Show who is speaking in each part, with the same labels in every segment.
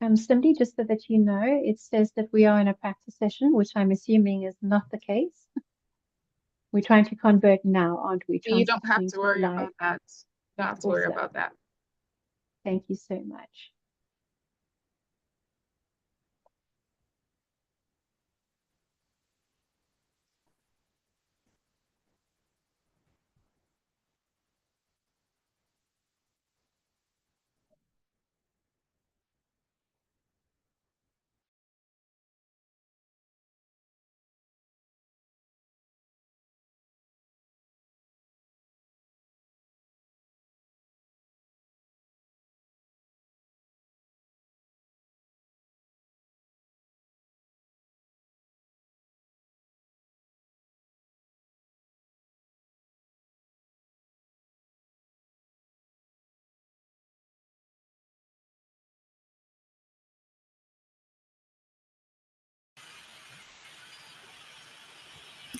Speaker 1: Cindy, just so that you know, it says that we are in a practice session, which I'm assuming is not the case. We're trying to convert now, aren't we?
Speaker 2: You don't have
Speaker 1: Transitioning
Speaker 2: to
Speaker 1: to
Speaker 2: worry
Speaker 1: live.
Speaker 2: about that. You don't have to worry
Speaker 1: Awesome.
Speaker 2: about that.
Speaker 1: Thank you so much.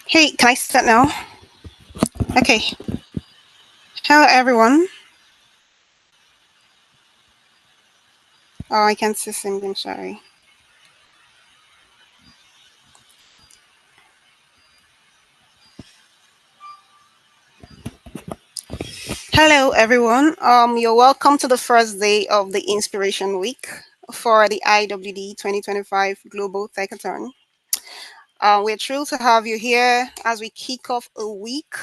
Speaker 3: Hey, can I start now? Okay. Hello, everyone. Oh, I can't see something, sorry. Hello, everyone. You're welcome to the first day of the Inspiration Week for the IWD 2025 Global Techathon. We're thrilled to have you here as we kick off a week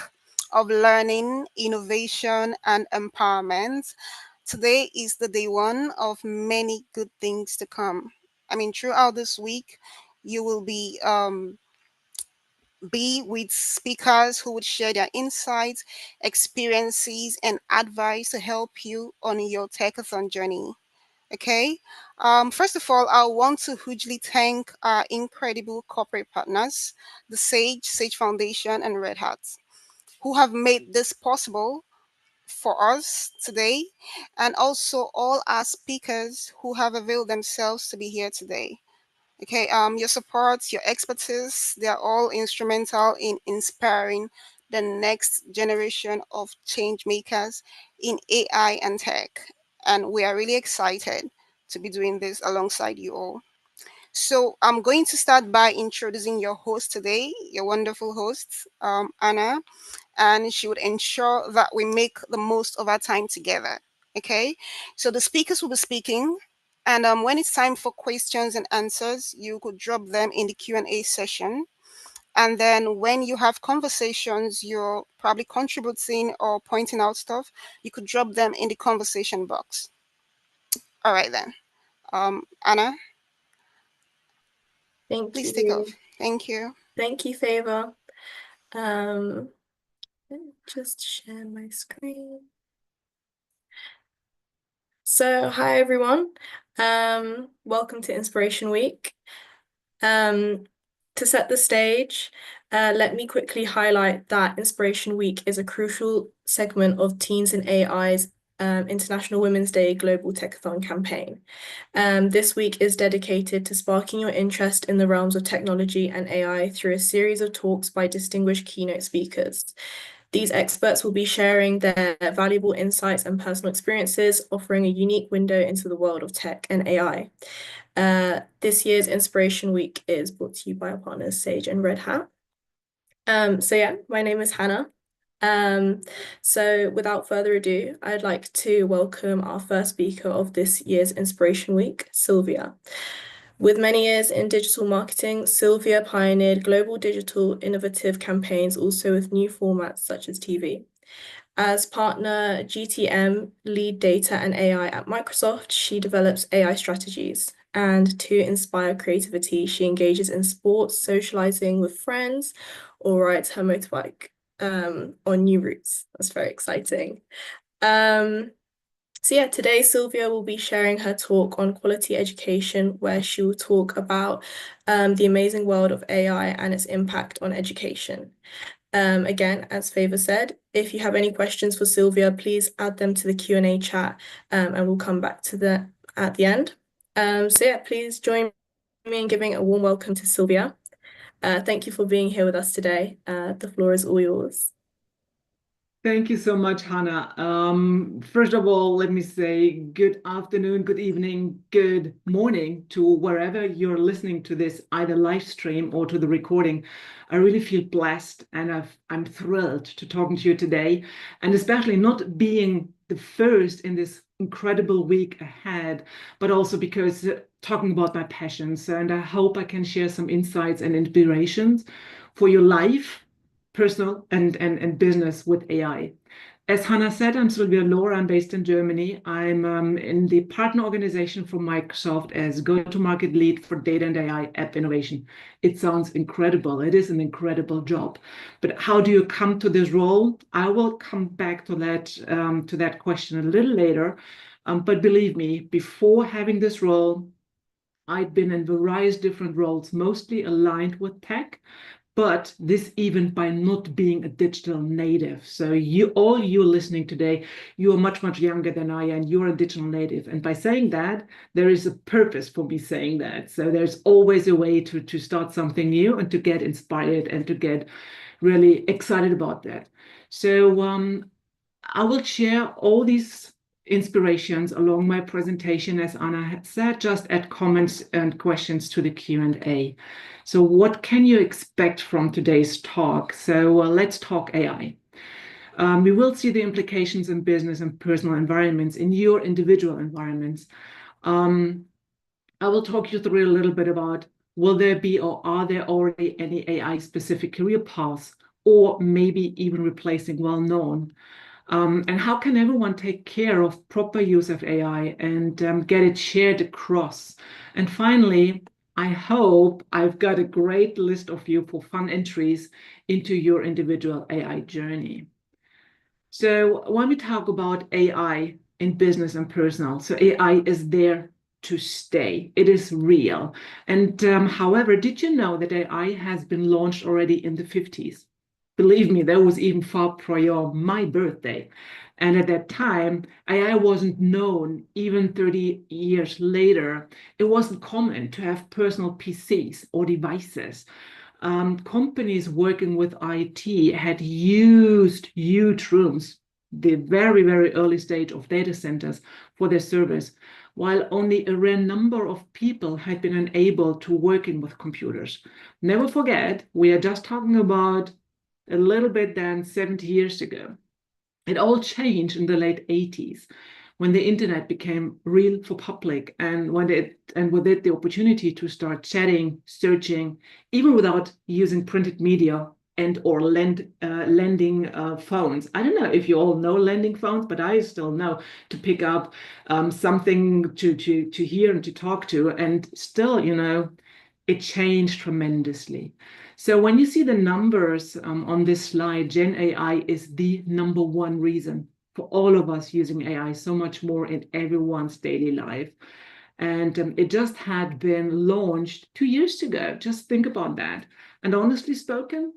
Speaker 3: of learning, innovation, and empowerment. Today is the day one of many good things to come. I mean, throughout this week, you will be with speakers who would share their insights, experiences, and advice to help you on your techathon journey. Okay. First of all, I want to hugely thank our incredible corporate partners, the Sage Foundation, and Red Hat, who have made this possible for us today, and also all our speakers who have availed themselves to be here today. Okay, your support, your expertise, they are all instrumental in inspiring the next generation of change makers in AI and tech. And we are really excited to be doing this alongside you all. So I'm going to start by introducing your host today, your wonderful host, Anna, and she would ensure that we make the most of our time together. Okay, so the speakers will be speaking, and when it's time for questions and answers, you could drop them in the Q&A session. And then when you have conversations, you're probably contributing or pointing out stuff, you could drop them in the conversation box. All right then, Anna,
Speaker 4: Thank
Speaker 3: please take off.
Speaker 4: you.
Speaker 3: Thank you.
Speaker 4: Thank you, Favor. Let me just share my screen. So, hi everyone. Welcome to Inspiration Week. To set the stage, let me quickly highlight that Inspiration Week is a crucial segment of Teens in AI's International Women's Day Global Techathon campaign. This week is dedicated to sparking your interest in the realms of technology and AI through a series of talks by distinguished keynote speakers. These experts will be sharing their valuable insights and personal experiences, offering a unique window into the world of tech and AI. This year's Inspiration Week is brought to you by our partners Sage and Red Hat. My name is Hannah. So without further ado, I'd like to welcome our first speaker of this year's Inspiration Week, Sylvia. With many years in digital marketing, Sylvia pioneered global digital innovative campaigns, also with new formats such as TV. As partner GTM, lead data and AI at Microsoft, she develops AI strategies. And to inspire creativity, she engages in sports, socializing with friends, or rides her motorbike on new routes. That's very exciting. Today Sylvia will be sharing her talk on quality education, where she will talk about the amazing world of AI and its impact on education. Again, as Favor said, if you have any questions for Sylvia, please add them to the Q&A chat, and we'll come back to that at the end. Please join me in giving a warm welcome to Sylvia. Thank you for being here with us today. The floor is all yours.
Speaker 2: Thank you so much, Hannah. First of all, let me say good afternoon, good evening, good morning to wherever you're listening to this, either live stream or to the recording. I really feel blessed and I'm thrilled to talking to you today, and especially not being the first in this incredible week ahead, but also because talking about my passions. And I hope I can share some insights and inspirations for your life, personal and business with AI. As Hannah said, I'm Sylvia Lohr. I'm based in Germany. I'm in the partner organization for Microsoft as go-to-market lead for data and AI app innovation. It sounds incredible. It is an incredible job. But how do you come to this role? I will come back to that question a little later. But believe me, before having this role, I'd been in various different roles, mostly aligned with tech, but this even by not being a digital native. So all you listening today, you are much, much younger than I am. You're a digital native. And by saying that, there is a purpose for me saying that. So there's always a way to start something new and to get inspired and to get really excited about that. So I will share all these inspirations along my presentation, as Anna had said, just add comments and questions to the Q&A. So what can you expect from today's talk? So let's talk AI. We will see the implications in business and personal environments, in your individual environments. I will talk you through a little bit about will there be or are there already any AI-specific career paths, or maybe even replacing well-known. And how can everyone take care of proper use of AI and get it shared across? And finally, I hope I've got a great list of you for fun entries into your individual AI journey. So when we talk about AI in business and personal, so AI is there to stay. It is real. And however, did you know that AI has been launched already in the 50s? Believe me, that was even far prior my birthday. And at that time, AI wasn't known. Even 30 years later, it wasn't common to have personal PCs or devices. Companies working with IT had used huge rooms, the very, very early stage of data centers for their service, while only a rare number of people had been enabled to working with computers. Never forget, we are just talking about a little bit than 70 years ago. It all changed in the late 80s when the internet became real for public, and with it the opportunity to start chatting, searching, even without using printed media and or lending phones. I don't know if you all know lending phones, but I still know to pick up something to hear and to talk to, and still, it changed tremendously. So when you see the numbers on this slide, Gen AI is the #1 reason for all of us using AI so much more in everyone's daily life. And it just had been launched 2 years ago. Just think about that. And honestly spoken,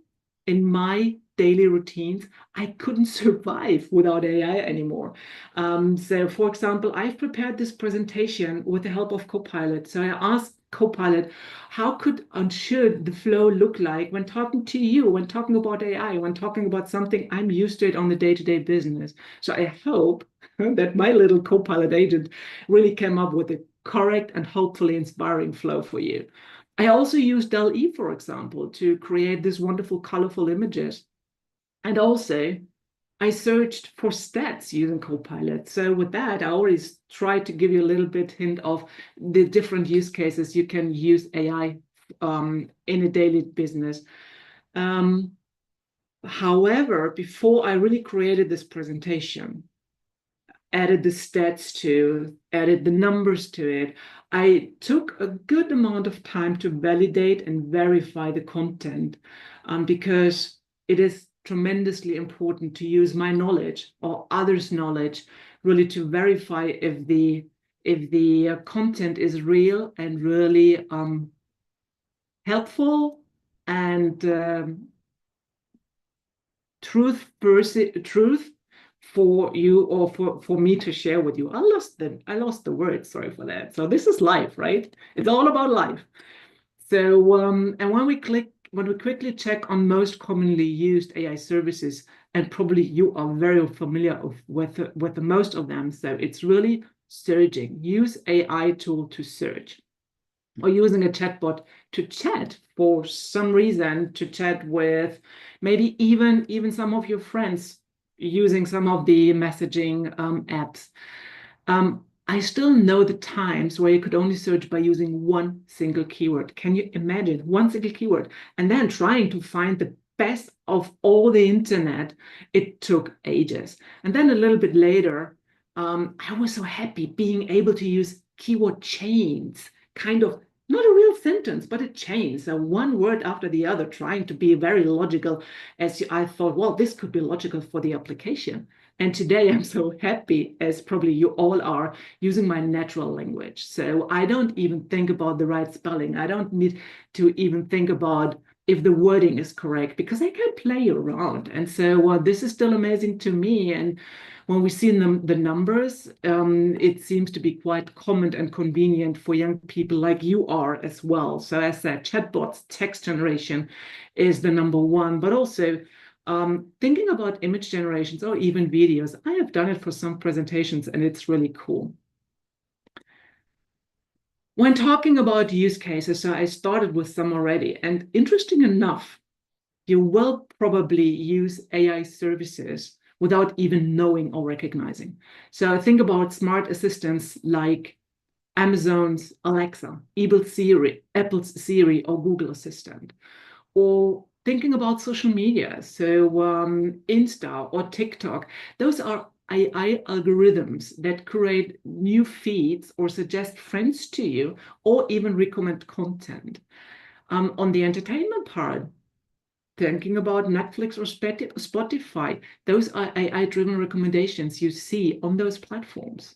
Speaker 2: in my daily routines, I couldn't survive without AI anymore. So for example, I've prepared this presentation with the help of Copilot. So I asked Copilot, how could and should the flow look like when talking to you, when talking about AI, when talking about something I'm used to it on the day-to-day business. So I hope that my little Copilot agent really came up with a correct and hopefully inspiring flow for you. I also used DALL-E, for example, to create these wonderful, colorful images. And also, I searched for stats using Copilot. So with that, I always tried to give you a little bit hint of the different use cases you can use AI in a daily business. However, before I really created this presentation, added the stats to, added the numbers to it, I took a good amount of time to validate and verify the content because it is tremendously important to use my knowledge or others' knowledge really to verify if the content is real and really helpful and truth for you or for me to share with you. I lost the word, sorry for that. So this is life, right? It's all about life. So and when we click when we quickly check on most commonly used AI services, and probably you are very familiar with the most of them, so it's really searching. Use AI tool to search, or using a chatbot to chat for some reason, to chat with maybe even some of your friends using some of the messaging apps. I still know the times where you could only search by using one single keyword. Can you imagine one single keyword and then trying to find the best of all the internet? It took ages. And then a little bit later, I was so happy being able to use keyword chains, kind of not a real sentence, but a chain. So one word after the other, trying to be very logical, as I thought, well, this could be logical for the application. And today I'm so happy, as probably you all are, using my natural language. So I don't even think about the right spelling. I don't need to even think about if the wording is correct, because I can play around. And so this is still amazing to me. And when we see the numbers, it seems to be quite common and convenient for young people like you are as well. So as said, chatbots, text generation is the number one, but also thinking about image generations or even videos. I have done it for some presentations and it's really cool. When talking about use cases, so I started with some already, and interesting enough, you will probably use AI services without even knowing or recognizing. So think about smart assistants like Amazon's Alexa, Apple's Siri, or Google Assistant, or thinking about social media, so Insta or TikTok. Those are AI algorithms that create new feeds or suggest friends to you, or even recommend content. On the entertainment part, thinking about Netflix or Spotify, those are AI-driven recommendations you see on those platforms.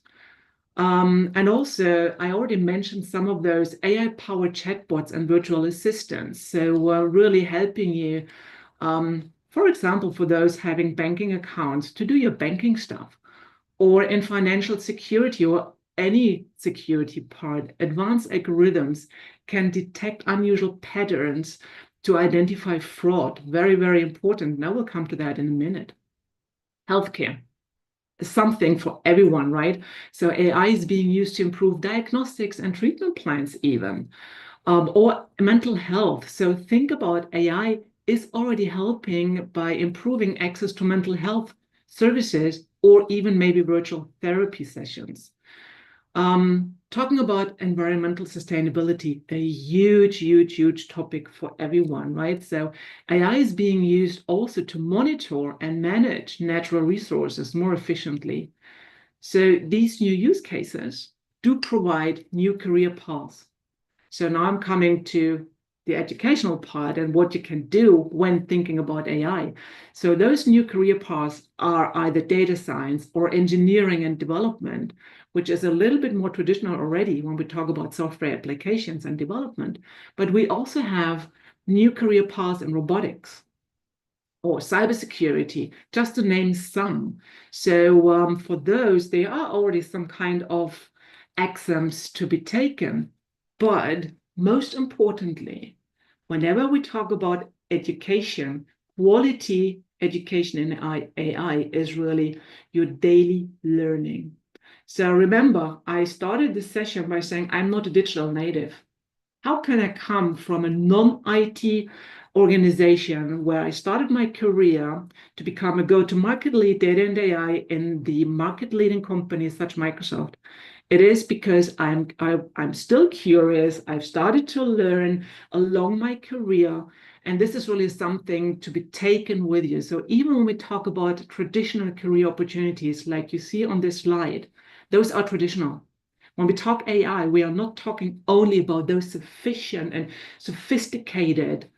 Speaker 2: And also, I already mentioned some of those AI-powered chatbots and virtual assistants. So really helping you, for example, for those having banking accounts to do your banking stuff, or in financial security or any security part. Advanced algorithms can detect unusual patterns to identify fraud. Very, very important. Now we'll come to that in a minute. Healthcare. Something for everyone, right? So AI is being used to improve diagnostics and treatment plans even, or mental health. So think about AI is already helping by improving access to mental health services, or even maybe virtual therapy sessions. Talking about environmental sustainability, a huge topic for everyone, right? So AI is being used also to monitor and manage natural resources more efficiently. So these new use cases do provide new career paths. So now I'm coming to the educational part and what you can do when thinking about AI. So those new career paths are either data science or engineering and development, which is a little bit more traditional already when we talk about software applications and development. But we also have new career paths in robotics or cybersecurity, just to name some. So for those, there are already some kind of exams to be taken. But most importantly, whenever we talk about education, quality education in AI is really your daily learning. So remember, I started this session by saying I'm not a digital native. How can I come from a non-IT organization where I started my career to become a go-to-market lead data and AI in the market-leading companies such Microsoft? It is because I'm still curious. I've started to learn along my career, and this is really something to be taken with you. So even when we talk about traditional career opportunities, like you see on this slide, those are traditional. When we talk AI, we are not talking only about those sufficient and sophisticated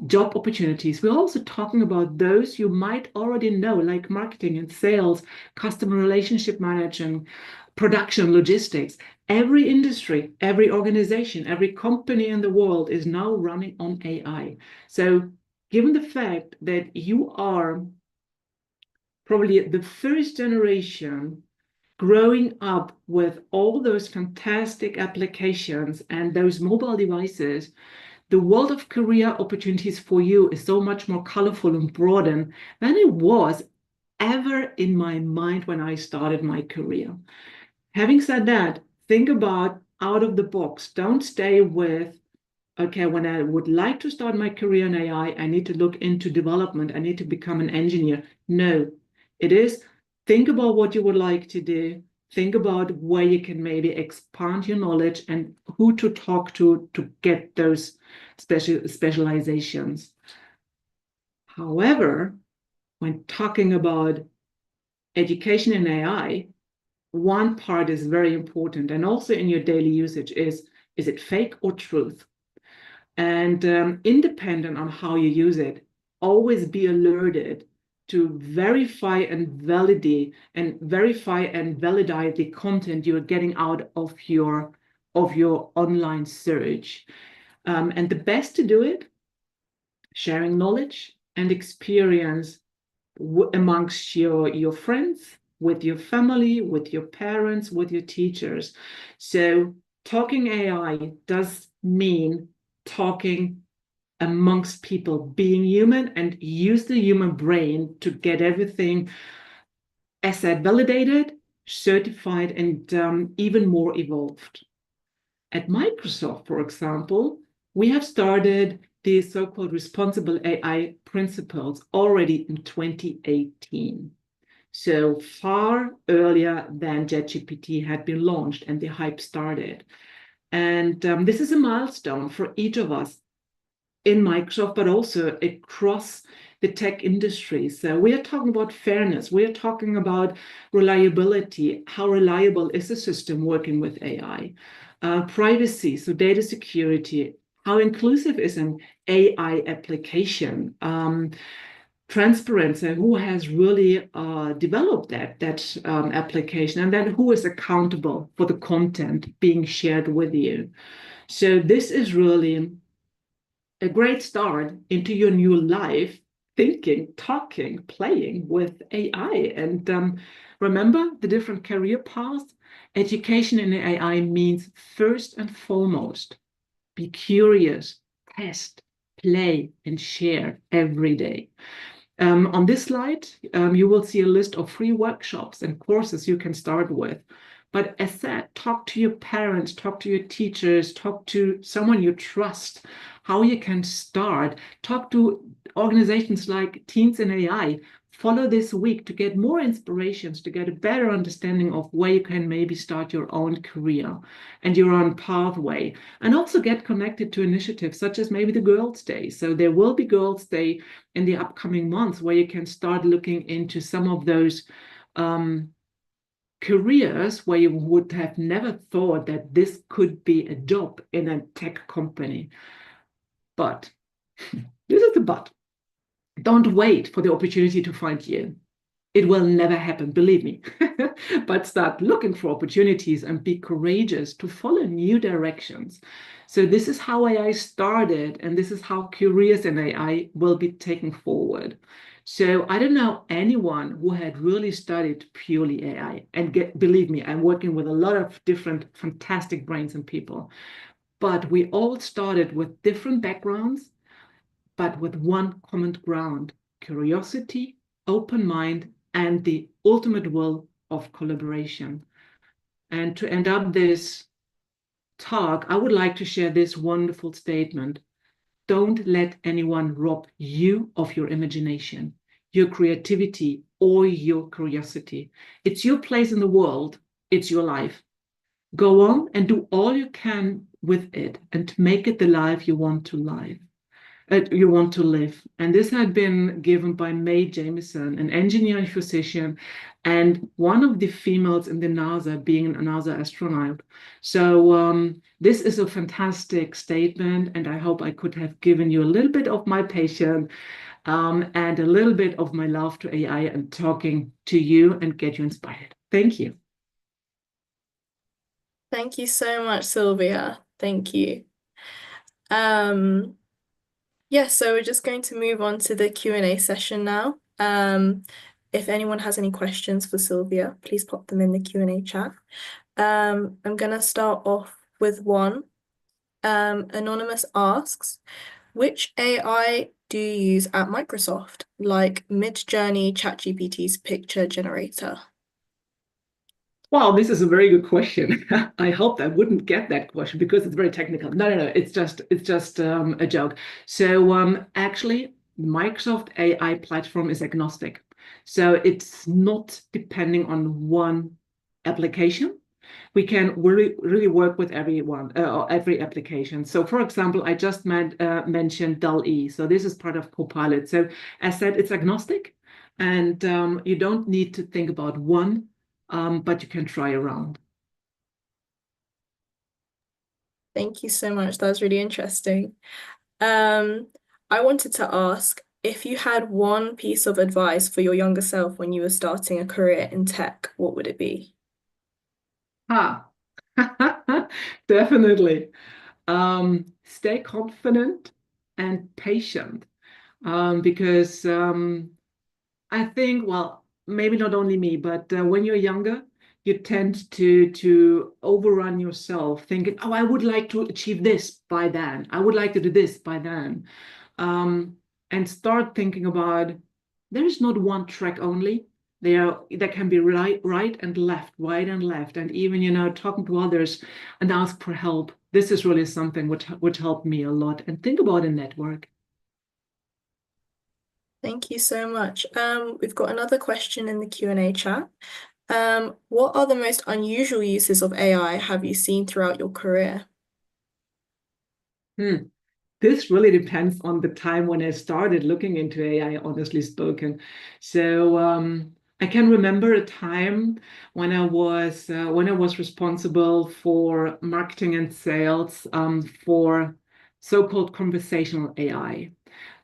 Speaker 2: job opportunities. We're also talking about those you might already know, like marketing and sales, customer relationship management, production, logistics. Every industry, every organization, every company in the world is now running on AI. So given the fact that you are probably the first generation growing up with all those fantastic applications and those mobile devices, the world of career opportunities for you is so much more colorful and broadened than it was ever in my mind when I started my career. Having said that, think about out of the box. Don't stay with, okay, when I would like to start my career in AI, I need to look into development. I need to become an engineer. No, it is think about what you would like to do. Think about where you can maybe expand your knowledge and who to talk to get those specializations. However, when talking about education in AI, one part is very important, and also in your daily usage is it fake or truth? And independent on how you use it, always be alerted to verify and validate the content you're getting out of your online search. And the best to do it, sharing knowledge and experience amongst your friends, with your family, with your parents, with your teachers. So talking AI does mean talking amongst people, being human, and use the human brain to get everything, as said, validated, certified, and even more evolved. At Microsoft, for example, we have started the so-called responsible AI principles already in 2018. So far earlier than ChatGPT had been launched and the hype started. And this is a milestone for each of us in Microsoft, but also across the tech industry. So we are talking about fairness. We are talking about reliability. How reliable is the system working with AI? Privacy, so data security. How inclusive is an AI application? Transparency, who has really developed that application, and then who is accountable for the content being shared with you. So this is really a great start into your new life, thinking, talking, playing with AI. And remember the different career paths. Education in AI means first and foremost, be curious, test, play, and share every day. On this slide, you will see a list of free workshops and courses you can start with. But as said, talk to your parents, talk to your teachers, talk to someone you trust, how you can start. Talk to organizations like Teens in AI. Follow this week to get more inspirations, to get a better understanding of where you can maybe start your own career and your own pathway. And also get connected to initiatives such as maybe the Girls' Day. So there will be Girls' Day in the upcoming months where you can start looking into some of those careers where you would have never thought that this could be a job in a tech company. But this is the but. Don't wait for the opportunity to find you. It will never happen, believe me. But start looking for opportunities and be courageous to follow new directions. So this is how AI started, and this is how careers in AI will be taken forward. So I don't know anyone who had really studied purely AI. And believe me, I'm working with a lot of different fantastic brains and people. But we all started with different backgrounds, but with one common ground: curiosity, open mind, and the ultimate will of collaboration. And to end up this talk, I would like to share this wonderful statement. Don't let anyone rob you of your imagination, your creativity, or your curiosity. It's your place in the world. It's your life. Go on and do all you can with it and make it the life you want to live. And this had been given by Mae Jemison, an engineer and physician, and one of the females in the NASA, being a NASA astronaut. So this is a fantastic statement, and I hope I could have given you a little bit of my passion and a little bit of my love to AI and talking to you and get you inspired. Thank you.
Speaker 4: Thank you so much, Sylvia. Thank you. Yeah, so we're just going to move on to the Q&A session now. If anyone has any questions for Sylvia, please pop them in the Q&A chat. I'm going to start off with one. Anonymous asks, which AI do you use at Microsoft, like Midjourney, ChatGPT's picture generator?
Speaker 2: Wow, this is a very good question. I hoped I wouldn't get that question because it's very technical. No. It's just a joke. So actually, Microsoft AI platform is agnostic. So it's not depending on one application. We can really work with everyone or every application. So for example, I just mentioned DALL-E. So this is part of Copilot. So as said, it's agnostic, and you don't need to think about one, but you can try around.
Speaker 4: Thank you so much. That was really interesting. I wanted to ask, if you had one piece of advice for your younger self when you were starting a career in tech, what would it be?
Speaker 2: Ah, definitely. Stay confident and patient, because I think, well, maybe not only me, but when you're younger, you tend to overrun yourself, thinking, "Oh, I would like to achieve this by then. I would like to do this by then," and start thinking about there is not one track only. There can be right and left, right and left, and even talking to others and ask for help. This is really something which helped me a lot. And think about a network.
Speaker 4: Thank you so much. We've got another question in the Q&A chat. What are the most unusual uses of AI have you seen throughout your career?
Speaker 2: This really depends on the time when I started looking into AI, honestly spoken. So I can remember a time when I was responsible for marketing and sales for so-called conversational AI.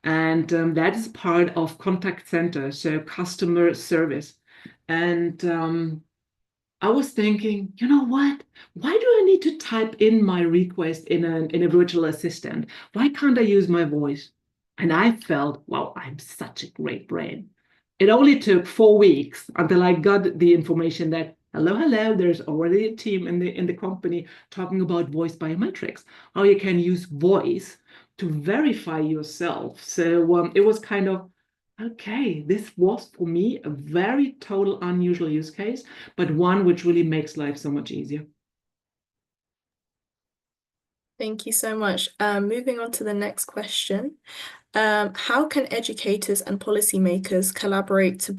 Speaker 2: And that is part of contact center, so customer service. And I was thinking, you know what? Why do I need to type in my request in a virtual assistant? Why can't I use my voice? And I felt, wow, I'm such a great brain. It only took 4 weeks until I got the information that, hello, there's already a team in the company talking about voice biometrics, how you can use voice to verify yourself. So it was kind of, okay, this was for me a very total unusual use case, but one which really makes life so much easier.
Speaker 4: Thank you so much. Moving on to the next question. How can educators and policymakers collaborate to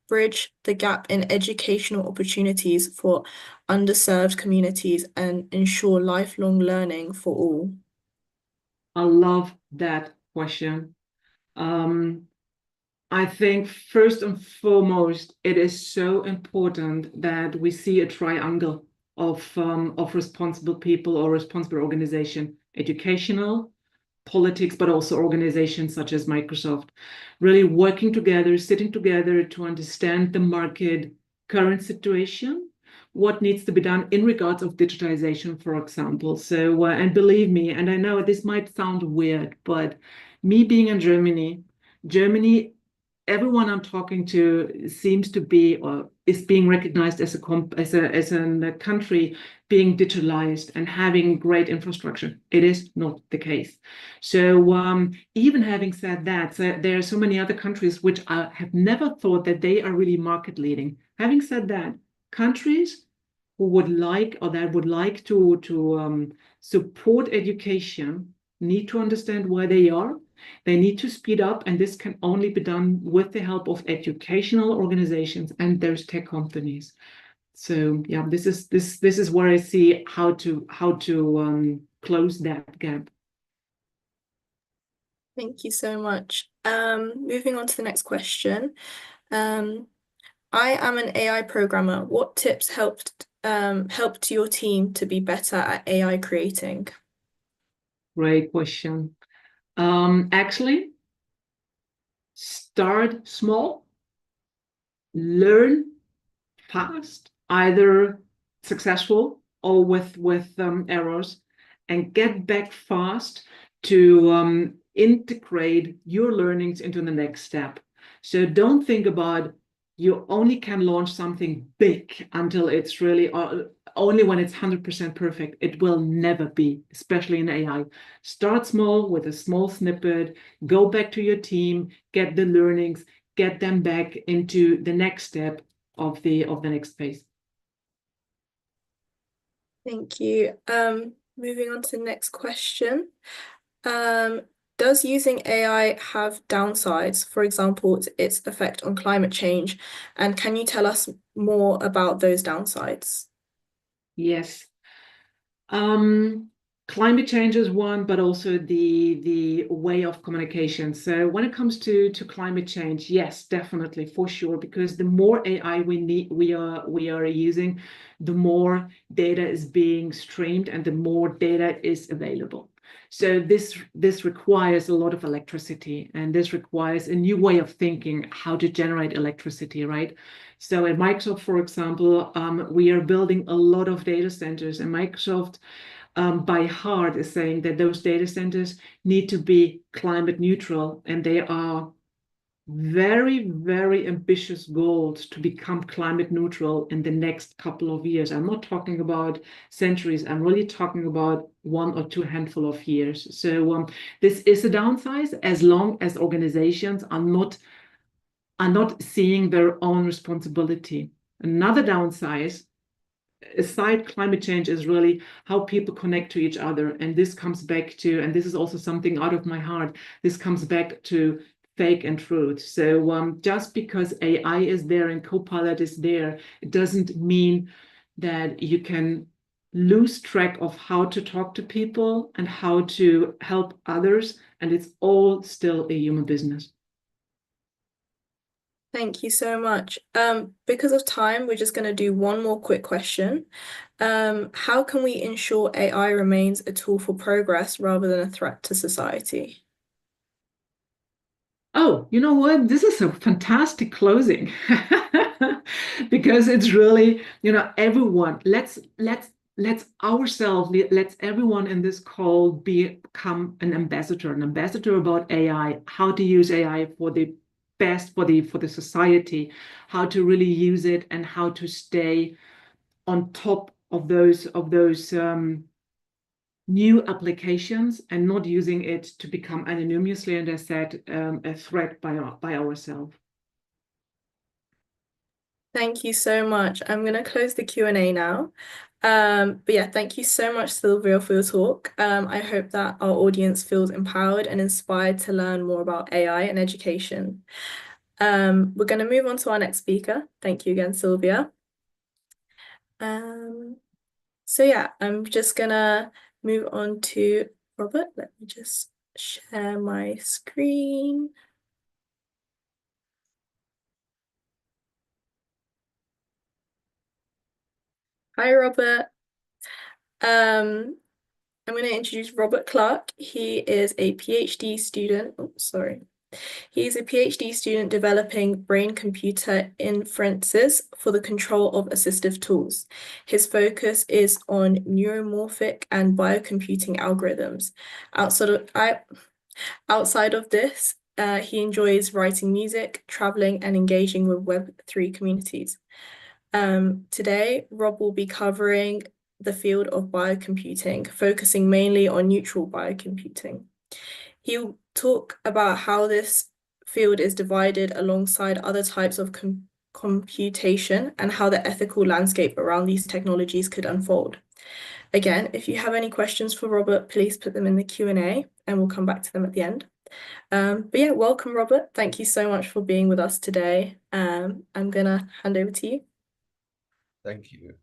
Speaker 4: bridge the gap in educational opportunities for underserved communities and ensure lifelong learning for all?
Speaker 2: I love that question. I think first and foremost, it is so important that we see a triangle of responsible people or responsible organization, educational, politics, but also organizations such as Microsoft, really working together, sitting together to understand the market current situation, what needs to be done in regards of digitization, for example. So, and believe me, and I know this might sound weird, but me being in Germany, everyone I'm talking to seems to be or is being recognized as a country being digitalized and having great infrastructure. It is not the case. So even having said that, there are so many other countries which I have never thought that they are really market leading. Having said that, countries who would like or that would like to support education need to understand where they are. They need to speed up, and this can only be done with the help of educational organizations and there's tech companies. So yeah, this is where I see how to close that gap.
Speaker 4: Thank you so much. Moving on to the next question. I am an AI programmer. What tips helped your team to be better at AI creating?
Speaker 2: Great question. Actually, start small, learn fast, either successful or with errors, and get back fast to integrate your learnings into the next step. So don't think about you only can launch something big until it's really, only when it's 100% perfect. It will never be, especially in AI. Start small with a small snippet, go back to your team, get the learnings, get them back into the next step of the next phase.
Speaker 4: Thank you. Moving on to the next question. Does using AI have downsides, for example, its effect on climate change? And can you tell us more about those downsides?
Speaker 2: Yes. Climate change is one, but also the way of communication. So when it comes to climate change, yes, definitely, for sure, because the more AI we are using, the more data is being streamed and the more data is available. So this requires a lot of electricity, and this requires a new way of thinking how to generate electricity, right? So at Microsoft, for example, we are building a lot of data centers, and Microsoft by heart is saying that those data centers need to be climate neutral, and they are very, very ambitious goals to become climate neutral in the next couple of years. I'm not talking about centuries. I'm really talking about 1 or 2 handful of years. So this is a downside as long as organizations are not seeing their own responsibility. Another downside, aside climate change, is really how people connect to each other. And this comes back to, and this is also something out of my heart, this comes back to fake and truth. So just because AI is there and Copilot is there, it doesn't mean that you can lose track of how to talk to people and how to help others. And it's all still a human business.
Speaker 4: Thank you so much. Because of time, we're just going to do one more quick question. How can we ensure AI remains a tool for progress rather than a threat to society?
Speaker 2: Oh, you know what? This is a fantastic closing because it's really, everyone, let's ourselves, let's everyone in this call become an ambassador about AI, how to use AI for the best for the society, how to really use it, and how to stay on top of those new applications and not using it to become anonymously, and as said, a threat by ourselves.
Speaker 4: Thank you so much. I'm going to close the Q&A now. But yeah, thank you so much, Sylvia, for your talk. I hope that our audience feels empowered and inspired to learn more about AI and education. We're going to move on to our next speaker. Thank you again, Sylvia. So yeah, I'm just gonna move on to Robert. Let me just share my screen. Hi, Robert. I'm going to introduce Robert Clark. He is a PhD student. Oh, sorry. He is a PhD student developing brain-computer inferences for the control of assistive tools. His focus is on neuromorphic and biocomputing algorithms. Outside of this, he enjoys writing music, traveling, and engaging with Web3 communities. Today, Rob will be covering the field of biocomputing, focusing mainly on neutral biocomputing. He'll talk about how this field is divided alongside other types of computation and how the ethical landscape around these technologies could unfold. Again, if you have any questions for Robert, please put them in the Q&A and we'll come back to them at the end. But yeah, welcome, Robert. Thank you so much for being with us today. I'm gonna hand over to you.
Speaker 5: Thank you.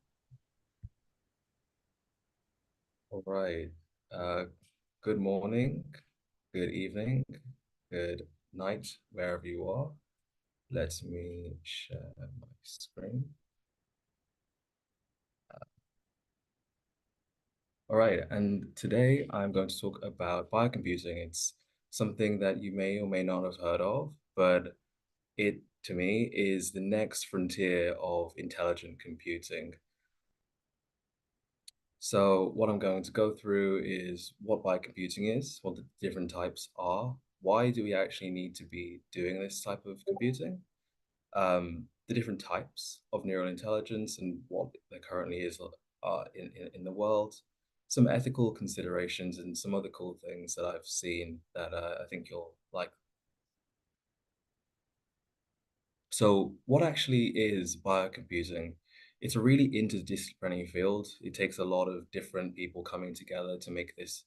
Speaker 5: All right. Good morning, good evening, good night, wherever you are. Let me share my screen. All right, and today I'm going to talk about biocomputing. It's something that you may or may not have heard of, but it, to me, is the next frontier of intelligent computing. So what I'm going to go through is what biocomputing is, what the different types are, why do we actually need to be doing this type of computing, the different types of neural intelligence and what there currently is in the world, some ethical considerations, and some other cool things that I've seen that I think you'll like. So what actually is biocomputing? It's a really interdisciplinary field. It takes a lot of different people coming together to make this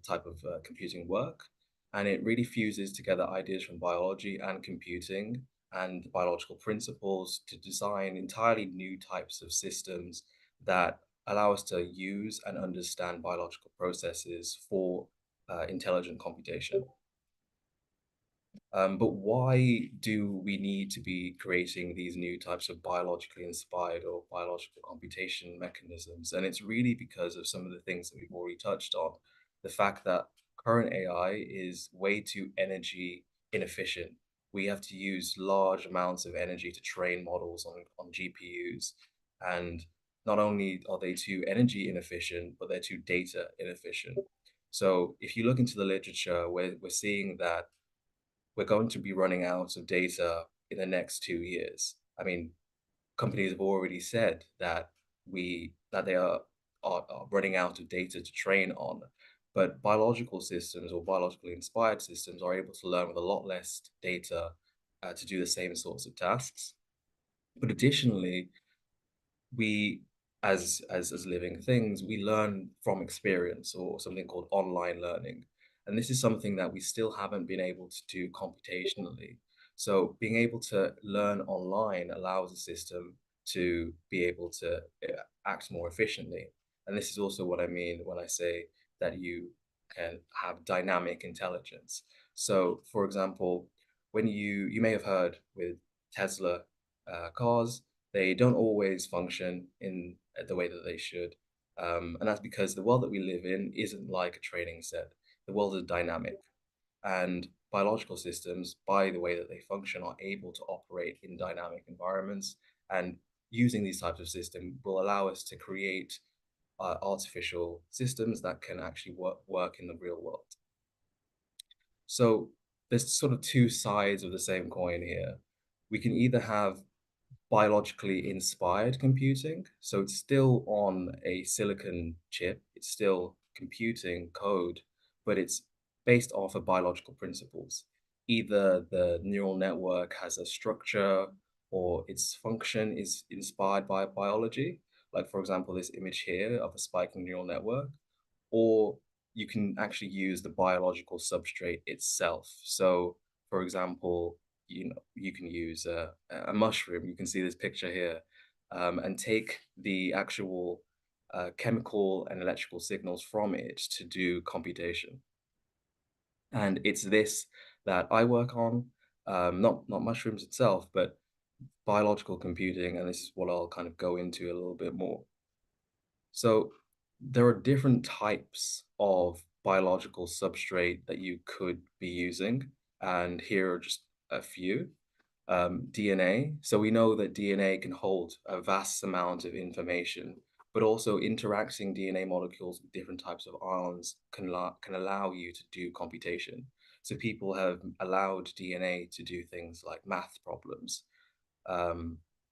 Speaker 5: type of computing work. And it really fuses together ideas from biology and computing and biological principles to design entirely new types of systems that allow us to use and understand biological processes for intelligent computation. But why do we need to be creating these new types of biologically inspired or biological computation mechanisms? And it's really because of some of the things that we've already touched on. The fact that current AI is way too energy inefficient. We have to use large amounts of energy to train models on GPUs. And not only are they too energy inefficient, but they're too data inefficient. So if you look into the literature, we're seeing that we're going to be running out of data in the next 2 years. I mean, companies have already said that they are running out of data to train on, but biological systems or biologically inspired systems are able to learn with a lot less data to do the same sorts of tasks. But additionally, we as living things, we learn from experience or something called online learning. And this is something that we still haven't been able to do computationally. So being able to learn online allows the system to be able to act more efficiently. And this is also what I mean when I say that you can have dynamic intelligence. So for example, when you may have heard with Tesla cars, they don't always function in the way that they should. And that's because the world that we live in isn't like a training set. The world is dynamic. And biological systems, by the way that they function, are able to operate in dynamic environments. And using these types of systems will allow us to create artificial systems that can actually work in the real world. So there's sort of two sides of the same coin here. We can either have biologically inspired computing. So it's still on a silicon chip, it's still computing code, but it's based off of biological principles. Either the neural network has a structure or its function is inspired by biology, like for example, this image here of a spiking neural network, or you can actually use the biological substrate itself. So for example, you can use a mushroom. You can see this picture here, and take the actual chemical and electrical signals from it to do computation. And it's this that I work on, not mushrooms itself, but biological computing. And this is what I'll kind of go into a little bit more. So there are different types of biological substrate that you could be using. And here are just a few. DNA. So we know that DNA can hold a vast amount of information, but also interacting DNA molecules with different types of ions can allow you to do computation. So people have allowed DNA to do things like math problems.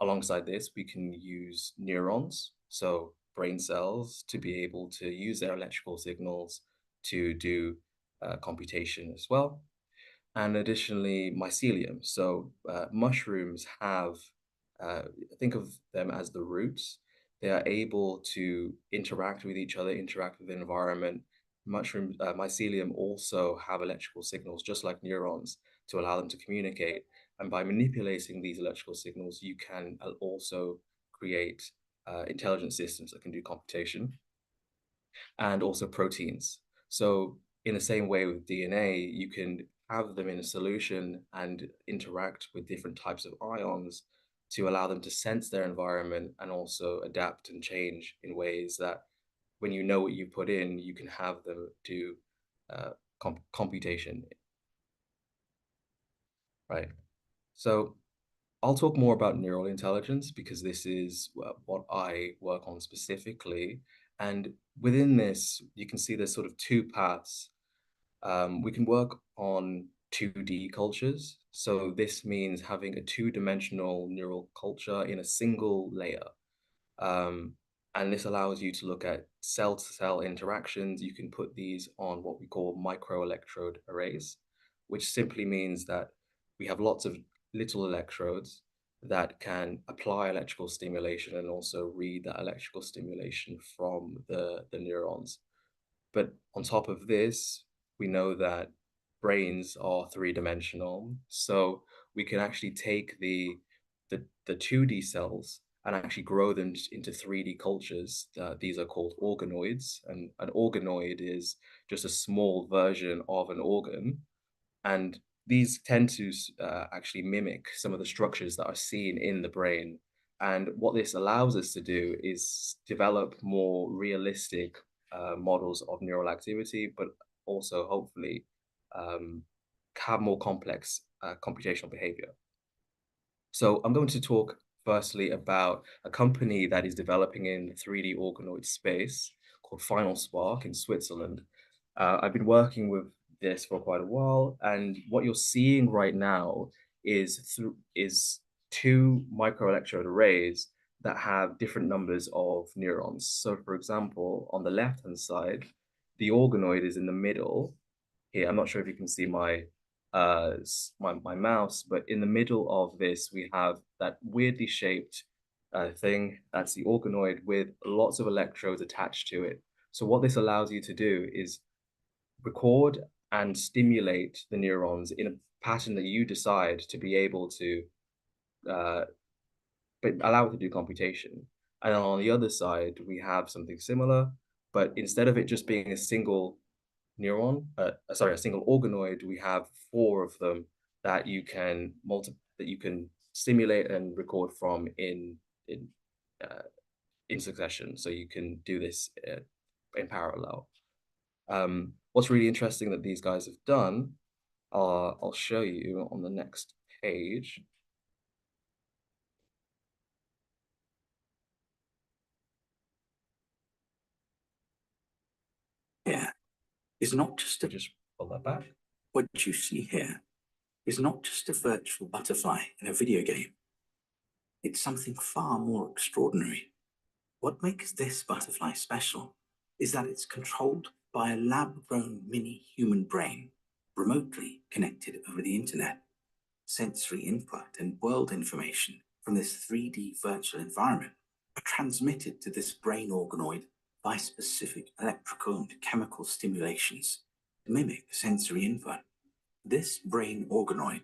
Speaker 5: Alongside this, we can use neurons, so brain cells, to be able to use their electrical signals to do computation as well. And additionally, mycelium. So mushrooms have, think of them as the roots. They are able to interact with each other, interact with the environment. Mycelium also have electrical signals, just like neurons, to allow them to communicate. And by manipulating these electrical signals, you can also create intelligent systems that can do computation, and also proteins. So in the same way with DNA, you can have them in a solution and interact with different types of ions to allow them to sense their environment and also adapt and change in ways that when you know what you put in, you can have them do computation. Right. So I'll talk more about neural intelligence because this is what I work on specifically. And within this, you can see there's sort of two paths. We can work on 2D cultures. So this means having a two-dimensional neural culture in a single layer. And this allows you to look at cell-to-cell interactions. You can put these on what we call microelectrode arrays, which simply means that we have lots of little electrodes that can apply electrical stimulation and also read that electrical stimulation from the neurons. But on top of this, we know that brains are three-dimensional. So we can actually take the 2D cells and actually grow them into 3D cultures. These are called organoids. And an organoid is just a small version of an organ. And these tend to actually mimic some of the structures that are seen in the brain. And what this allows us to do is develop more realistic models of neural activity, but also hopefully have more complex computational behavior. So I'm going to talk firstly about a company that is developing in the 3D organoid space called Final Spark in Switzerland. I've been working with this for quite a while, and what you're seeing right now is two microelectrode arrays that have different numbers of neurons. So for example, on the left-hand side, the organoid is in the middle. Here, I'm not sure if you can see my mouse, but in the middle of this, we have that weirdly shaped thing. That's the organoid with lots of electrodes attached to it. So what this allows you to do is record and stimulate the neurons in a pattern that you decide to be able to but allow it to do computation. And then on the other side, we have something similar, but instead of it just being a single neuron, a single organoid, we have four of them that you can stimulate and record from in succession. So you can do this in parallel. What's really interesting that these guys have done, I'll show you on the next page.
Speaker 6: Here is not just a
Speaker 5: Just pull that back.
Speaker 6: what you see here is not just a virtual butterfly in a video game. It's something far more extraordinary. What makes this butterfly special is that it's controlled by a lab-grown mini human brain, remotely connected over the internet. Sensory input and world information from this 3D virtual environment are transmitted to this brain organoid by specific electrical and chemical stimulations to mimic sensory input. This brain organoid,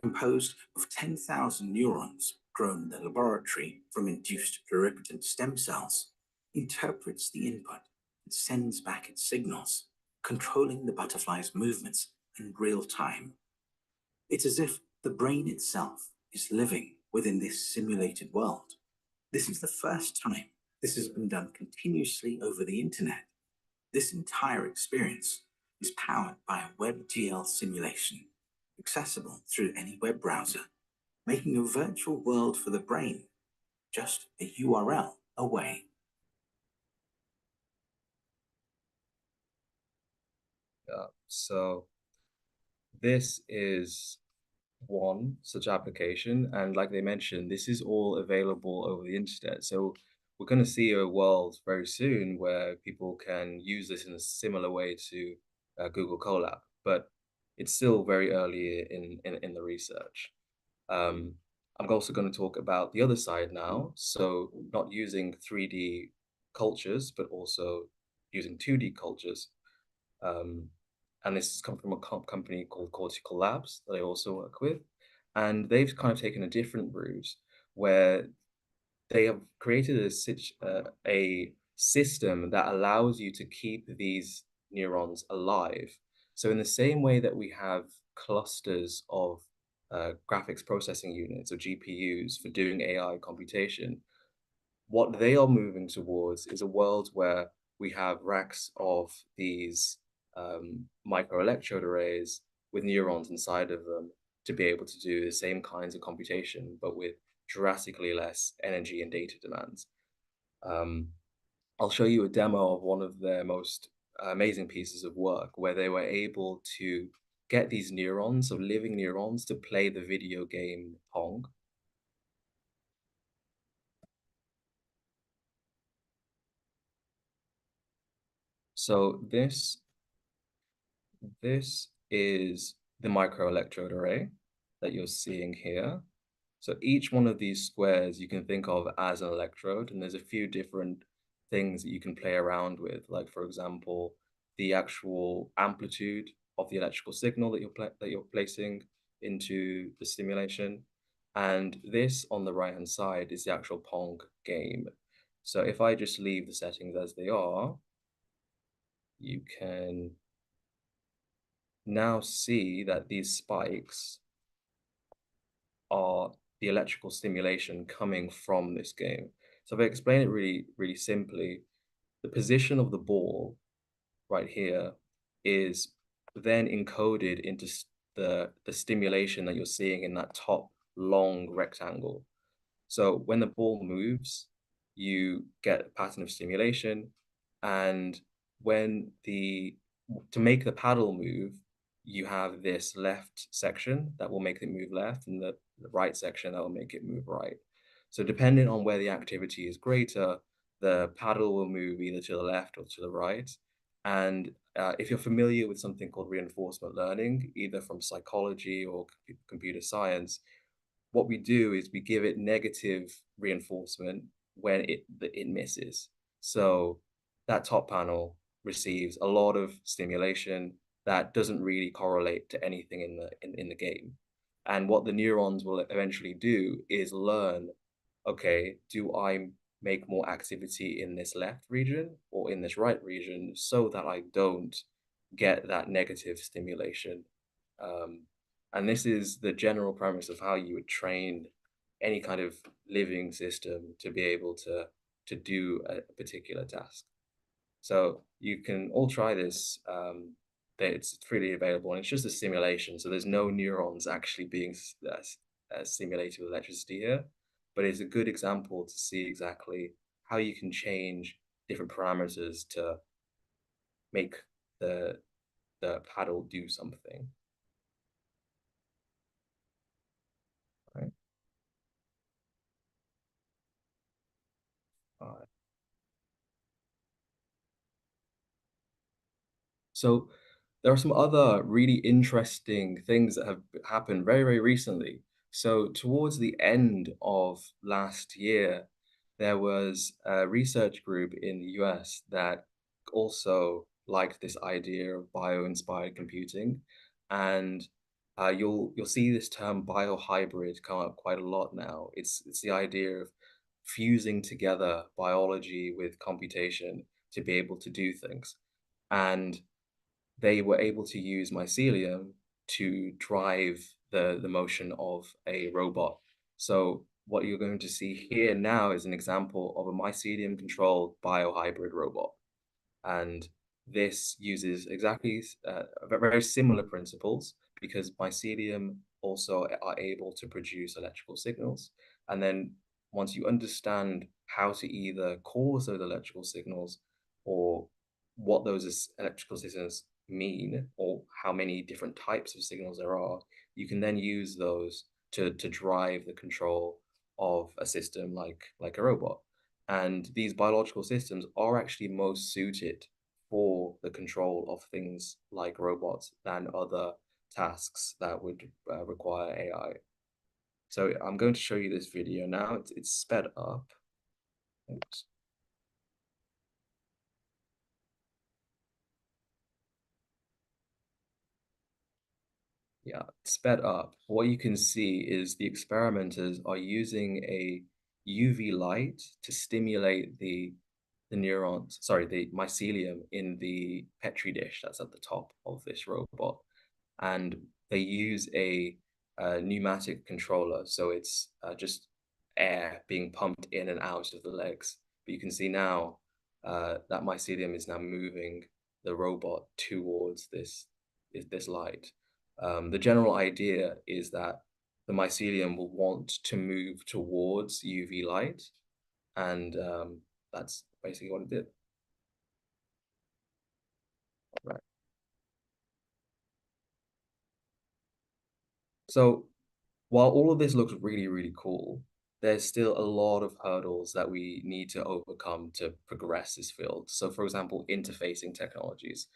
Speaker 6: composed of 10,000 neurons grown in the laboratory from induced pluripotent stem cells, interprets the input and sends back its signals, controlling the butterfly's movements in real time. It's as if the brain itself is living within this simulated world. This is the first time this has been done continuously over the internet. This entire experience is powered by a WebGL simulation, accessible through any web browser, making a virtual world for the brain just a URL away.
Speaker 5: So this is one such application, and like they mentioned, this is all available over the internet. So we're going to see a world very soon where people can use this in a similar way to Google Colab, but it's still very early in the research. I'm also going to talk about the other side now, so not using 3D cultures, but also using 2D cultures. And this has come from a company called Cortical Labs that I also work with. And they've kind of taken a different route where they have created a system that allows you to keep these neurons alive. So in the same way that we have clusters of graphics processing units or GPUs for doing AI computation, what they are moving towards is a world where we have racks of these microelectrode arrays with neurons inside of them to be able to do the same kinds of computation, but with drastically less energy and data demands. I'll show you a demo of one of their most amazing pieces of work where they were able to get these neurons, so living neurons, to play the video game Pong. So this is the microelectrode array that you're seeing here. So each one of these squares you can think of as an electrode, and there's a few different things that you can play around with, like for example, the actual amplitude of the electrical signal that you're placing into the stimulation. And this on the right-hand side is the actual Pong game. So if I just leave the settings as they are, you can now see that these spikes are the electrical stimulation coming from this game. So if I explain it really, really simply, the position of the ball right here is then encoded into the stimulation that you're seeing in that top long rectangle. So when the ball moves, you get a pattern of stimulation, and to make the paddle move, you have this left section that will make it move left, and the right section that will make it move right. So depending on where the activity is greater, the paddle will move either to the left or to the right. And if you're familiar with something called reinforcement learning, either from psychology or computer science, what we do is we give it negative reinforcement when it misses. So that top panel receives a lot of stimulation that doesn't really correlate to anything in the game. And what the neurons will eventually do is learn, okay, do I make more activity in this left region or in this right region so that I don't get that negative stimulation. And this is the general premise of how you would train any kind of living system to be able to do a particular task. So you can all try this. It's freely available, and it's just a simulation. So there's no neurons actually being stimulated with electricity here, but it's a good example to see exactly how you can change different parameters to make the paddle do something. Right. So there are some other really interesting things that have happened very, very recently. So towards the end of last year, there was a research group in the US that also liked this idea of bio-inspired computing. And you'll see this term biohybrid come up quite a lot now. It's the idea of fusing together biology with computation to be able to do things. And they were able to use mycelium to drive the motion of a robot. So what you're going to see here now is an example of a mycelium-controlled biohybrid robot. And this uses exactly very similar principles, because mycelium also are able to produce electrical signals. And then once you understand how to either cause those electrical signals or what those electrical signals mean, or how many different types of signals there are, you can then use those to drive the control of a system like a robot. And these biological systems are actually most suited for the control of things like robots than other tasks that would require AI. So I'm going to show you this video now. It's sped up. Oops. Yeah, sped up. What you can see is the experimenters are using a UV light to stimulate the neurons, sorry, the mycelium in the Petri dish that's at the top of this robot. And they use a pneumatic controller. So it's just air being pumped in and out of the legs. But you can see now that mycelium is now moving the robot towards this light. The general idea is that the mycelium will want to move towards UV light, and that's basically what it did. Right. So while all of this looks really, really cool, there's still a lot of hurdles that we need to overcome to progress this field. So, for example, interfacing technologies.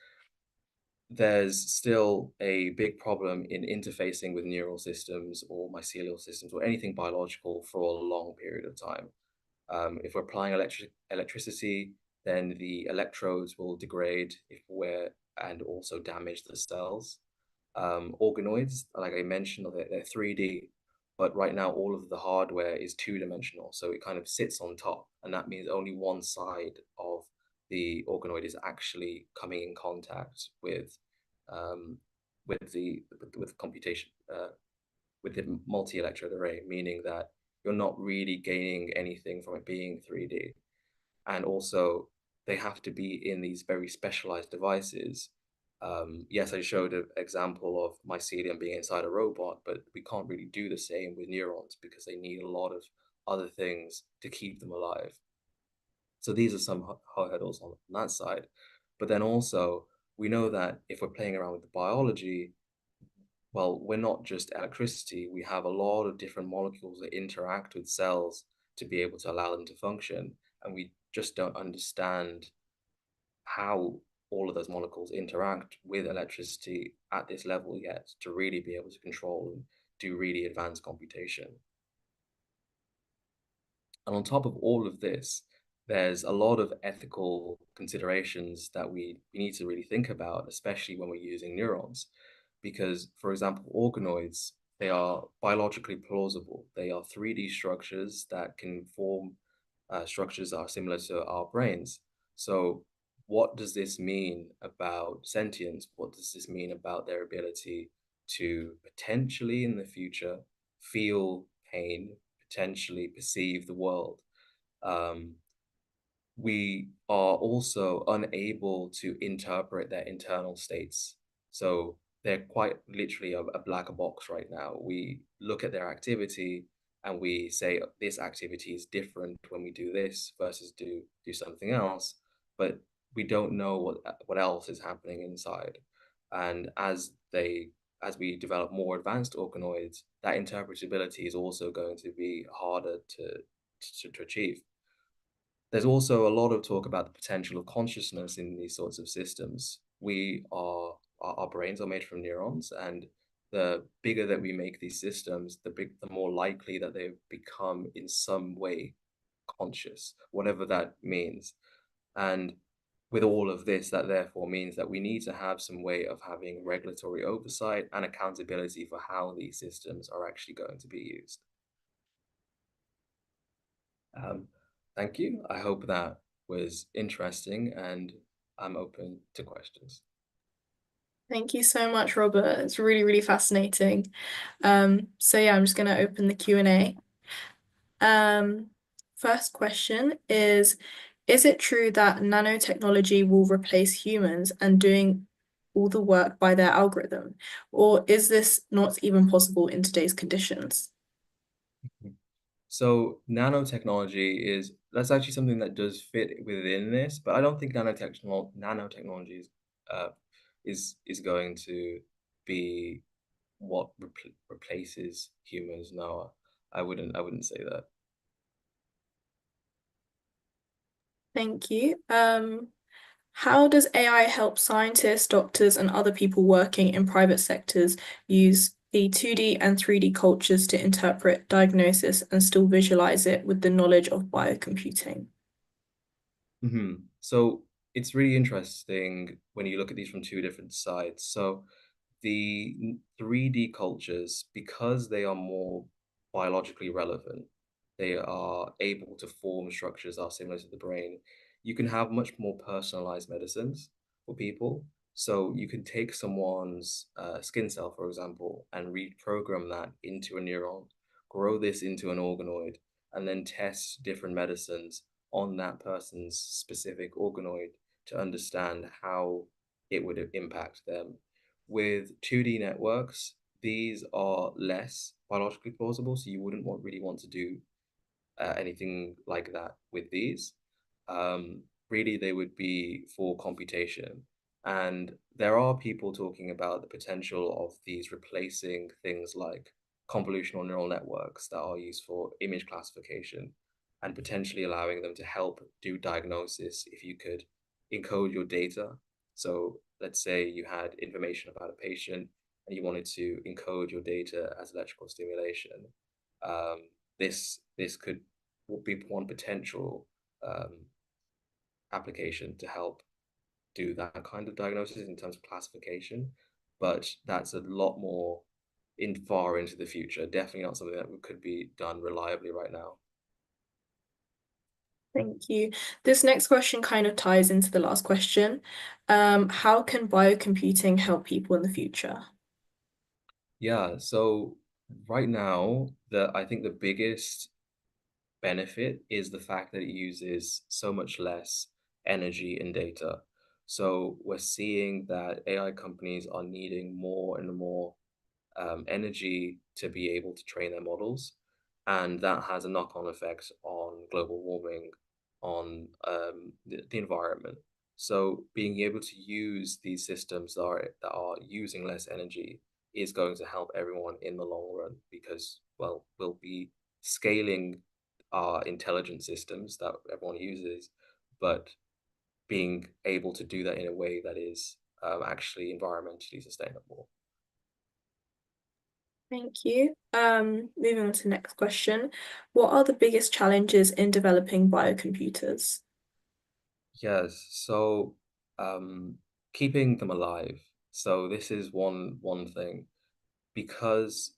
Speaker 5: There's still a big problem in interfacing with neural systems or mycelial systems or anything biological for a long period of time. If we're applying electricity, then the electrodes will degrade if we're and also damage the cells. Organoids, like I mentioned, they're 3D, but right now all of the hardware is two-dimensional, so it kind of sits on top, and that means only one side of the organoid is actually coming in contact um, with computation with the multi-electrode array, meaning that you're not really gaining anything from it being 3D. And also, they have to be in these very specialized devices. Yes, I showed an example of mycelium being inside a robot, but we can't really do the same with neurons because they need a lot of other things to keep them alive. So these are some hurdles on that side. But then also, we know that if we're playing around with the biology, well, we're not just electricity. We have a lot of different molecules that interact with cells to be able to allow them to function. And we just don't understand how all of those molecules interact with electricity at this level yet to really be able to control and do really advanced computation. And on top of all of this, there's a lot of ethical considerations that we need to really think about, especially when we're using neurons. Because, for example, organoids, they are biologically plausible. They are 3D structures that can form structures that are similar to our brains. So what does this mean about sentience? What does this mean about their ability to potentially in the future feel pain, potentially perceive the world? Um, we are also unable to interpret their internal states. So they're quite literally a black box right now. We look at their activity and we say this activity is different when we do this versus do something else, but we don't know what else is happening inside. And as we develop more advanced organoids, that interpretability is also going to be harder to achieve. There's also a lot of talk about the potential of consciousness in these sorts of systems. Our brains are made from neurons, and the bigger that we make these systems, the more likely that they become in some way conscious, whatever that means. And with all of this, that therefore means that we need to have some way of having regulatory oversight and accountability for how these systems are actually going to be used. Thank you. I hope that was interesting, and I'm open to questions.
Speaker 4: Thank you so much, Robert. It's really, really fascinating. So yeah, I'm just going to open the Q&A. First question is it true that nanotechnology will replace humans and doing all the work by their algorithm? Or is this not even possible in today's conditions?
Speaker 5: So nanotechnology that's actually something that does fit within this, but I don't think nanotechnology is going to be what replaces humans. No, I wouldn't say that.
Speaker 4: Thank you. How does AI help scientists, doctors, and other people working in private sectors use the 2D and 3D cultures to interpret diagnosis and still visualize it with the knowledge of biocomputing?
Speaker 5: So it's really interesting when you look at these from two different sides. So the 3D cultures, because they are more biologically relevant, they are able to form structures that are similar to the brain. You can have much more personalized medicines for people. So you can take someone's skin cell, for example, and reprogram that into a neuron, grow this into an organoid, and then test different medicines on that person's specific organoid to understand how it would impact them. With 2D networks, these are less biologically plausible, so you wouldn't really want to do anything like that with these. Really, they would be for computation. And there are people talking about the potential of these replacing things like convolutional neural networks that are used for image classification and potentially allowing them to help do diagnosis if you could encode your data. So let's say you had information about a patient and you wanted to encode your data as electrical stimulation. This could be one potential application to help do that kind of diagnosis in terms of classification, but that's a lot more far into the future. Definitely not something that could be done reliably right now.
Speaker 4: Thank you. This next question kind of ties into the last question. How can biocomputing help people in the future?
Speaker 5: Yeah, so right now, I think the biggest benefit is the fact that it uses so much less energy and data. So we're seeing that AI companies are needing more and more energy to be able to train their models. And that has a knock-on effect on global warming, on the environment. So being able to use these systems that are using less energy is going to help everyone in the long run because, well, we'll be scaling our intelligent systems that everyone uses, but being able to do that in a way that is actually environmentally sustainable.
Speaker 4: Thank you. Moving on to the next question. What are the biggest challenges in developing biocomputers?
Speaker 5: Yes, so keeping them alive. So this is one thing because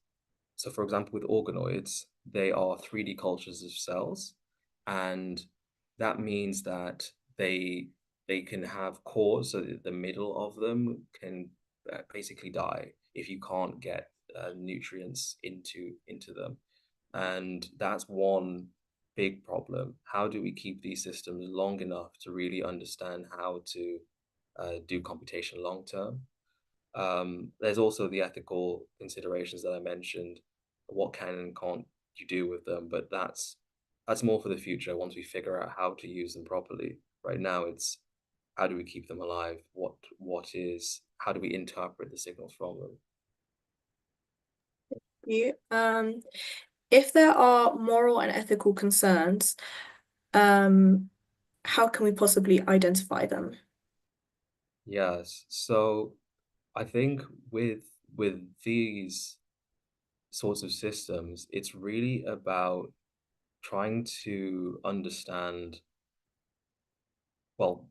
Speaker 5: so for example with organoids, they are 3D cultures of cells, and that means that they they can have cores, so that the middle of them can basically die if you can't get nutrients into them, and that's one big problem. How do we keep these systems long enough to really understand how to do computation long term? There's also the ethical considerations that I mentioned. What can and can't you do with them? But that's more for the future once we figure out how to use them properly. Right now, it's how do we keep them alive? How do we interpret the signals from them?
Speaker 4: You, if there are moral and ethical concerns, how can we possibly identify them?
Speaker 5: Yes. So I think with these sorts of systems, it's really about trying to understand, well,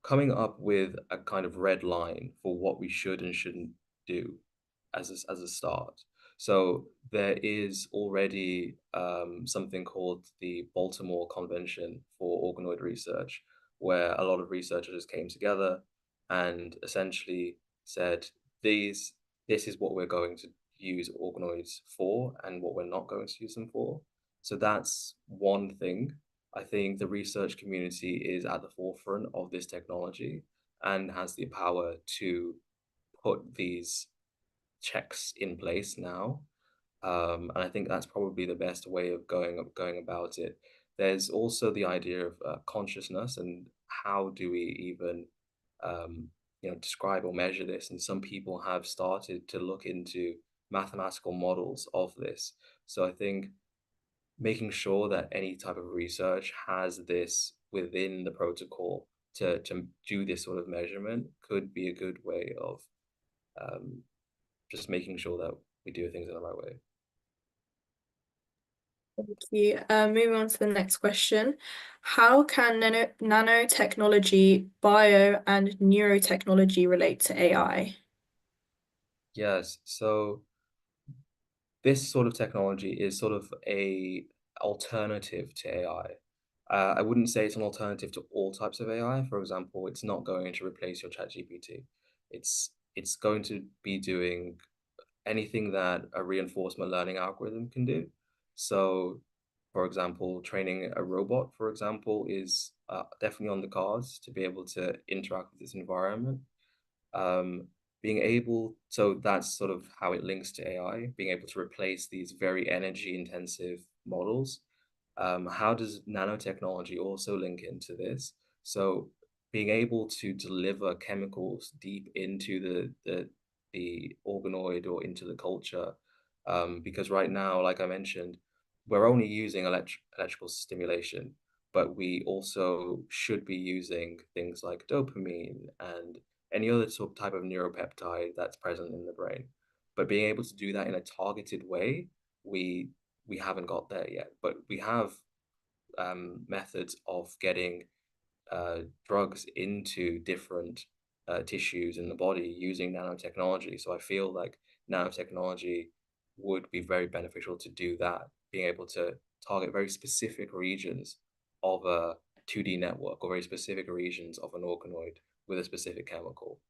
Speaker 5: coming up with a kind of red line for what we should and shouldn't do as a start. So there is already something called the Baltimore Convention for Organoid Research, where a lot of researchers came together and essentially said, these this is what we're going to use organoids for and what we're not going to use them for. So that's one thing. I think the research community is at the forefront of this technology and has the power to put these checks in place now. And I think that's probably the best way of going about it. There's also the idea of consciousness and how do we even describe or measure this. And some people have started to look into mathematical models of this. So I think making sure that any type of research has this within the protocol to do this sort of measurement could be a good way of just making sure that we do things in the right way.
Speaker 4: Thank you. Moving on to the next question. How can nanotechnology, bio, and neurotechnology relate to AI?
Speaker 5: Yes, so this sort of technology is sort of a alternative to AI. I wouldn't say it's an alternative to all types of AI. For example, it's not going to replace your ChatGPT. It's going to be doing anything that a reinforcement learning algorithm can do. So, for example, training a robot, for example, is definitely on the cards to be able to interact with this environment. So that's sort of how it links to AI, being able to replace these very energy intensive models. How does nanotechnology also link into this? So being able to deliver chemicals deep into the organoid or into the culture, because right now, like I mentioned, we're only using electrical stimulation, but we also should be using things like dopamine and any other sort of type of neuropeptide that's present in the brain. But being able to do that in a targeted way, we we haven't got there yet. But we have methods of getting drugs into different tissues in the body using nanotechnology. So I feel like nanotechnology would be very beneficial to do that, being able to target very specific regions of a 2D network or very specific regions of an organoid with a specific chemical.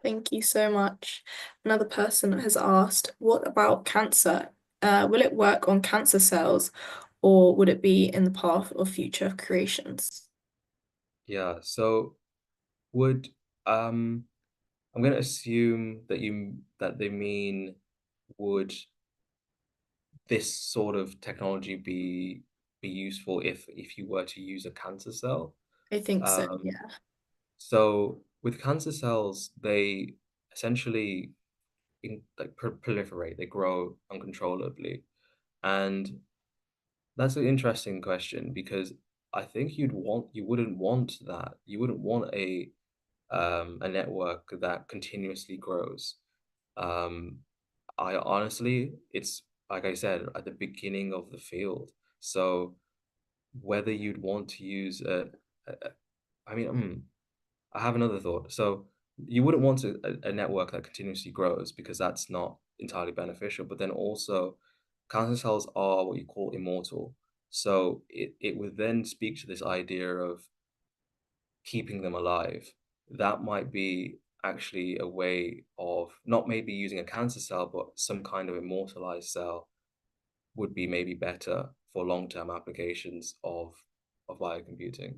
Speaker 4: Thank you so much. Another person has asked, what about cancer? Will it work on cancer cells, or would it be in the path of future creations?
Speaker 5: Yeah, so would I'm going to assume that they mean, would this sort of technology be useful if you were to use a cancer cell?
Speaker 4: I think so,
Speaker 5: Um,
Speaker 4: yeah.
Speaker 5: so with cancer cells, they essentially proliferate, they grow uncontrollably, and that's an interesting question because I think you wouldn't want that. You wouldn't want a network that continuously grows. Um, I honestly, it's like I said at the beginning of the field. So whether you'd want to use a I mean, I have another thought. So you wouldn't want a network that continuously grows because that's not entirely beneficial. But then also, cancer cells are what you call immortal. So it would then speak to this idea of keeping them alive. That might be actually a way of not maybe using a cancer cell, but some kind of immortalized cell would be maybe better for long-term applications of biocomputing.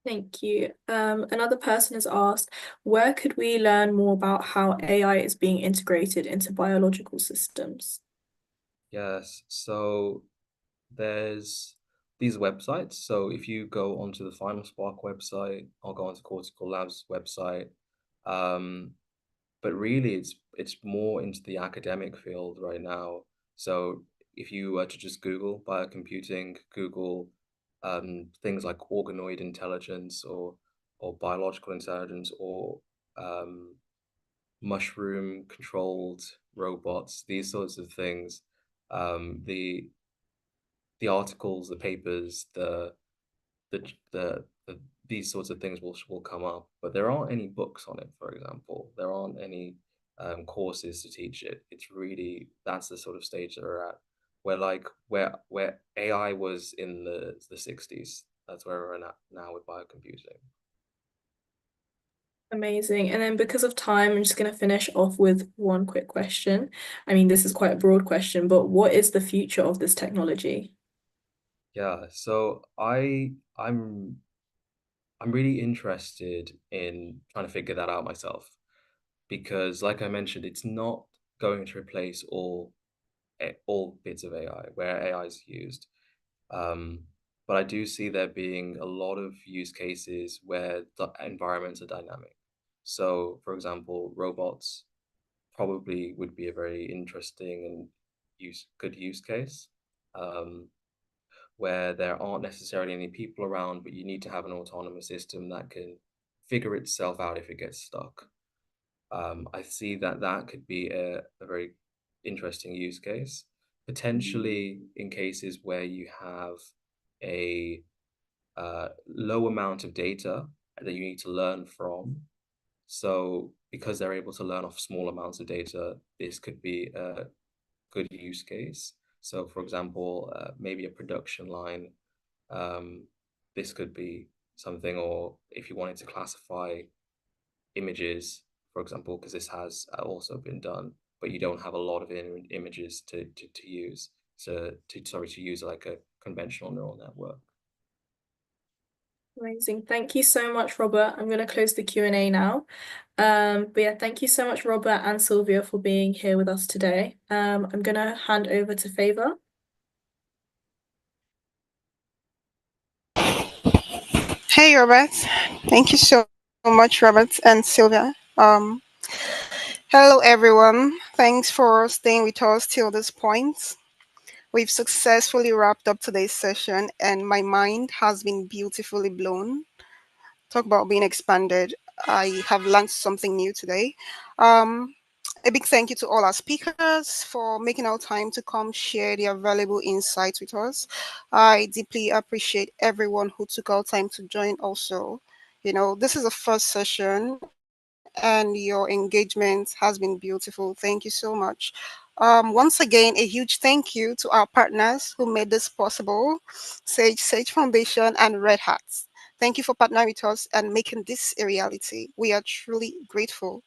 Speaker 4: Thank you. Another person has asked, where could we learn more about how AI is being integrated into biological systems?
Speaker 5: Yes, so there's these websites. So if you go onto the Final Spark website, I'll go onto Cortical Labs website. Um, but really it's more into the academic field right now. So if you were to just Google biocomputing, Google things like organoid intelligence or biological intelligence or um, mushroom controlled robots, these sorts of things, the articles, the papers, the these sorts of things will come up, but there aren't any books on it, for example. There aren't any courses to teach it. It's really, that's the sort of stage that we're at, where like where AI was in the 60s. That's where we're at now with biocomputing.
Speaker 4: Amazing. And then because of time, I'm just going to finish off with one quick question. I mean, this is quite a broad question, but what is the future of this technology?
Speaker 5: Yeah, so I'm really interested in trying to figure that out myself because, like I mentioned, it's not going to replace all bits of AI where AI is used. Um, but I do see there being a lot of use cases where the environments are dynamic. So, for example, robots probably would be a very interesting and good use case. Where there aren't necessarily any people around, but you need to have an autonomous system that can figure itself out if it gets stuck. I see that that could be a very interesting use case, potentially in cases where you have a low amount of data that you need to learn from. So because they're able to learn off small amounts of data, this could be a good use case. So for example, maybe a production line, um, this could be something, or if you wanted to classify images, for example, because this has also been done, but you don't have a lot of images to use to use like a conventional neural network.
Speaker 4: Amazing. Thank you so much, Robert. I'm going to close the Q&A now. But yeah, thank you so much, Robert and Sylvia, for being here with us today. I'm going to hand over to Favor.
Speaker 3: Hey, Robert. Thank you so much, Robert and Sylvia. Hello, everyone. Thanks for staying with us till this point. We've successfully wrapped up today's session, and my mind has been beautifully blown. Talk about being expanded. I have learned something new today. Um, a big thank you to all our speakers for making our time to come share their valuable insights with us. I deeply appreciate everyone who took our time to join also. You know, this is the first session and your engagement has been beautiful. Thank you so much. Once again, a huge thank you to our partners who made this possible, Sage Foundation and Red Hats. Thank you for partnering with us and making this a reality. We are truly grateful.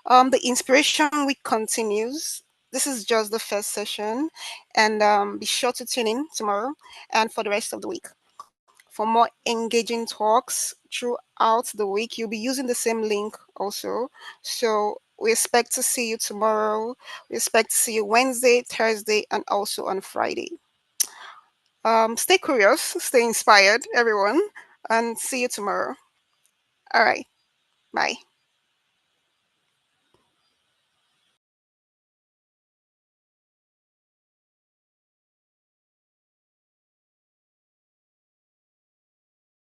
Speaker 3: The inspiration week continues. This is just the first session, and be sure to tune in tomorrow and for the rest of the week. For more engaging talks throughout the week, you'll be using the same link also. So we expect to see you tomorrow. We expect to see you Wednesday, Thursday, and also on Friday. Stay curious, stay inspired, everyone, and see you tomorrow. All right. Bye.